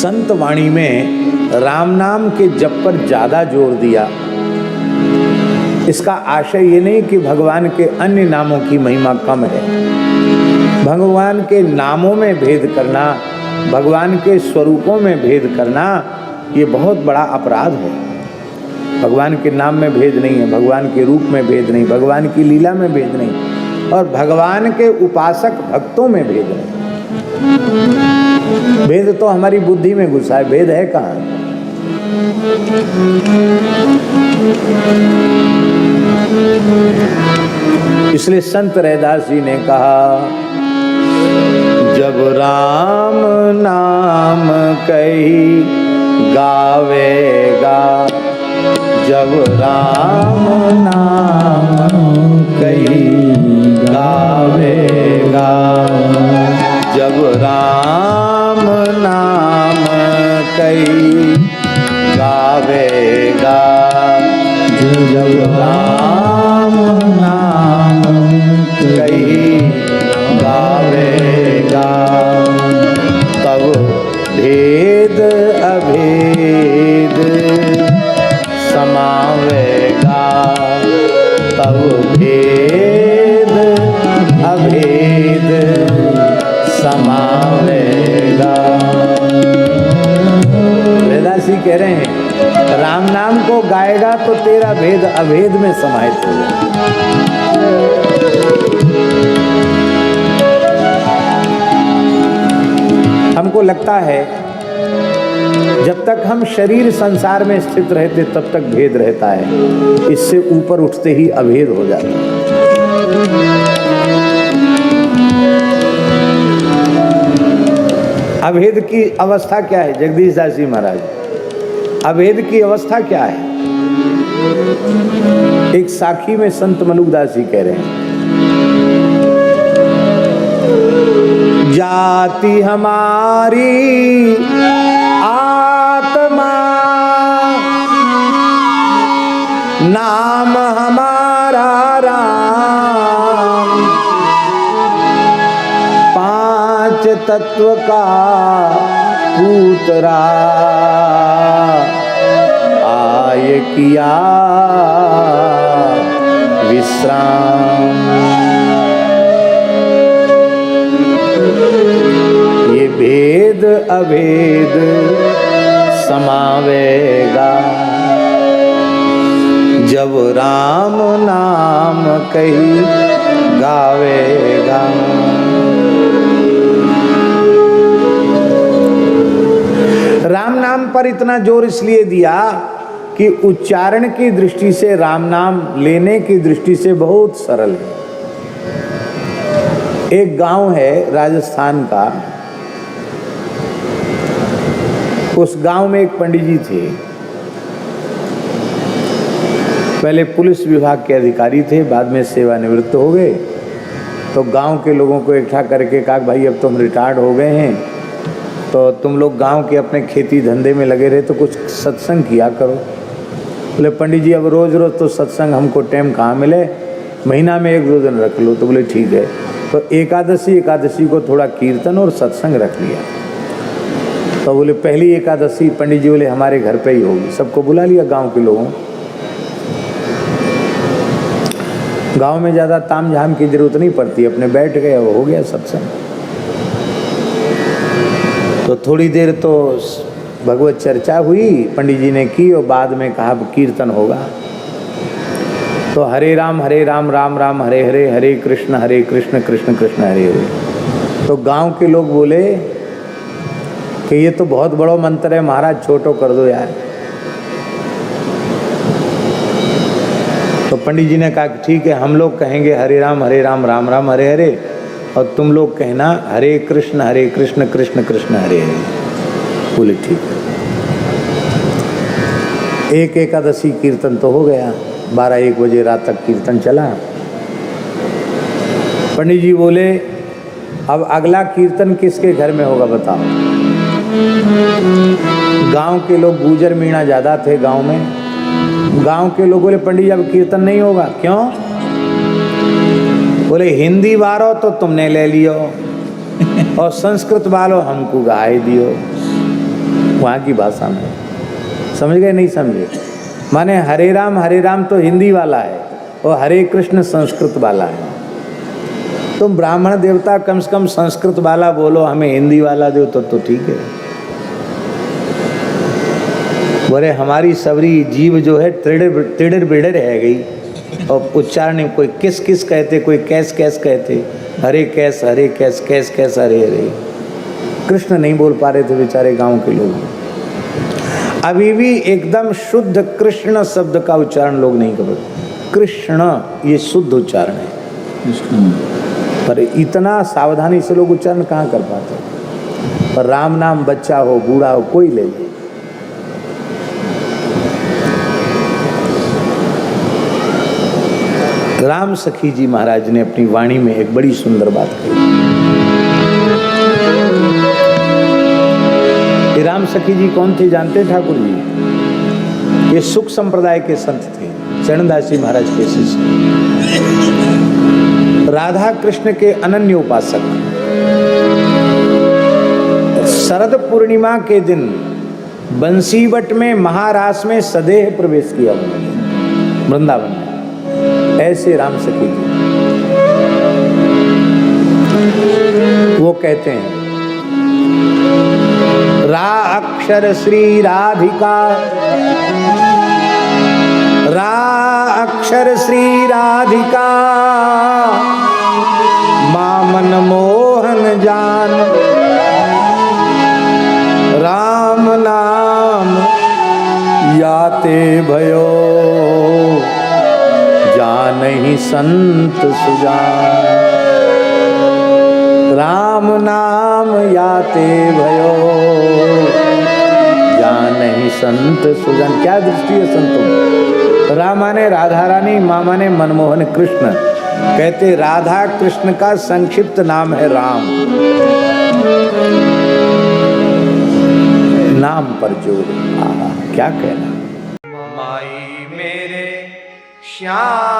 संत वाणी में राम नाम के जप पर ज्यादा जोर दिया। इसका आशय ये नहीं कि भगवान के अन्य नामों की महिमा कम है। भगवान के नामों में भेद करना, भगवान के स्वरूपों में भेद करना, ये बहुत बड़ा अपराध है। भगवान के नाम में भेद नहीं है, भगवान के रूप में भेद नहीं, भगवान की लीला में भेद नहीं, और भगवान के उपासक भक्तों में भेद नहीं। भेद तो हमारी बुद्धि में घुसा है, भेद है कहाँ? इसलिए संत रैदास जी ने कहा, जब राम नाम कही गावेगा, जब राम नाम कही गावेगा, जब राम नाम कही गावेगा, जब राम नाम कही गावेगा, तब भेद अभेद समावेगा, तब भेद अभेद समावेगा। वेदासी कह रहे हैं, राम नाम को गाएगा तो तेरा भेद अभेद में समाहित होगा। हमको लगता है जब तक हम शरीर संसार में स्थित रहते तब तक भेद रहता है, इससे ऊपर उठते ही अभेद हो जाता है। अभेद की अवस्था क्या है जगदीश दास जी महाराज? अभेद की अवस्था क्या है? एक साखी में संत मलुकदास जी कह रहे हैं, जाति हमारी आत्मा, नाम हमारा राम, पांच तत्व का पूतरा, आय किया विश्राम। ये भेद अभेद समावेगा, जब राम नाम कही गावेगा। राम नाम पर इतना जोर इसलिए दिया कि उच्चारण की दृष्टि से राम नाम लेने की दृष्टि से बहुत सरल है। एक गांव है राजस्थान का, उस गांव में एक पंडित जी थे। पहले पुलिस विभाग के अधिकारी थे, बाद में सेवानिवृत्त हो गए। तो गांव के लोगों को इकट्ठा करके कहा, भाई अब तुम रिटायर्ड हो गए हैं तो तुम लोग गांव के अपने खेती धंधे में लगे रहे तो कुछ सत्संग किया करो। बोले पंडित जी अब रोज़ रोज़ तो सत्संग हमको टाइम कहाँ मिले, महीना में एक दो दिन रख लो। तो बोले ठीक है। तो एकादशी को थोड़ा कीर्तन और सत्संग रख लिया। तो बोले पहली एकादशी पंडित जी बोले हमारे घर पे ही होगी। सबको बुला लिया गांव के लोगों। गांव में ज़्यादा ताम झाम की जरूरत नहीं पड़ती, अपने बैठ गए हो गया सत्संग। तो थोड़ी देर तो भगवत चर्चा हुई, पंडित जी ने की और बाद में कहा कीर्तन होगा। तो हरे राम राम राम हरे हरे, हरे कृष्ण कृष्ण कृष्ण हरे हरे। तो गांव के लोग बोले कि ये तो बहुत बड़ा मंत्र है महाराज, छोटो कर दो यार। तो पंडित जी ने कहा ठीक है, हम लोग कहेंगे हरे राम राम राम हरे हरे, और तुम लोग कहना हरे कृष्ण कृष्ण कृष्ण हरे हरे। बोले ठीक है। एक एकादशी कीर्तन तो हो गया, 12-1 बजे रात तक कीर्तन चला। पंडित जी बोले अब अगला कीर्तन किसके घर में होगा बताओ। गांव के लोग गुजर मीणा ज़्यादा थे गांव में। गांव के लोग बोले पंडित जी अब कीर्तन नहीं होगा। क्यों? बोले हिंदी वालो तो तुमने ले लियो और संस्कृत वालो हमको गाए दियो। वहाँ की भाषा में। समझ गए नहीं समझे? माने हरे राम तो हिंदी वाला है और हरे कृष्ण संस्कृत वाला है। तुम ब्राह्मण देवता कम से कम संस्कृत वाला बोलो, हमें हिंदी वाला दो तो ठीक है। बोले हमारी सबरी जीव जो है टिड़र बिड़र है गई और उच्चारण कोई किस किस कहते, कोई कैस कैस कहते, हरे कैस कैस कैस हरे हरे। कृष्ण नहीं बोल पा रहे थे बेचारे गांव के लोग। अभी भी एकदम शुद्ध कृष्ण शब्द का उच्चारण लोग नहीं कर पाते। कृष्ण ये शुद्ध उच्चारण है, पर इतना सावधानी से लोग उच्चारण कहाँ कर पाते। पर राम नाम बच्चा हो बूढ़ा हो कोई ले ले। राम सखी जी महाराज ने अपनी वाणी में एक बड़ी सुंदर बात कही। ये राम सखी जी कौन थे जानते ठाकुर जी? ये सुख संप्रदाय के संत थे, चरणदास जी महाराज के शिष्य, राधा कृष्ण के अनन्य उपासक। शरद पूर्णिमा के दिन बंसीवट में महारास में सदेह प्रवेश किया उन्होंने वृंदावन में। ऐसे राम सखी जी वो कहते हैं, रा अक्षर श्री राधिका, रा अक्षर श्री राधिका, मां मन मोहन जान, राम नाम याते भयो, जानहि संत सुजान। राम नाम याते भयो, जानहि संत सुजान। क्या दृष्टि है संतों? राम माने राधा रानी, माँ माने मनमोहन कृष्ण। कहते राधा कृष्ण का संक्षिप्त नाम है राम। नाम पर जोर, क्या कहना। माई मेरे श्याम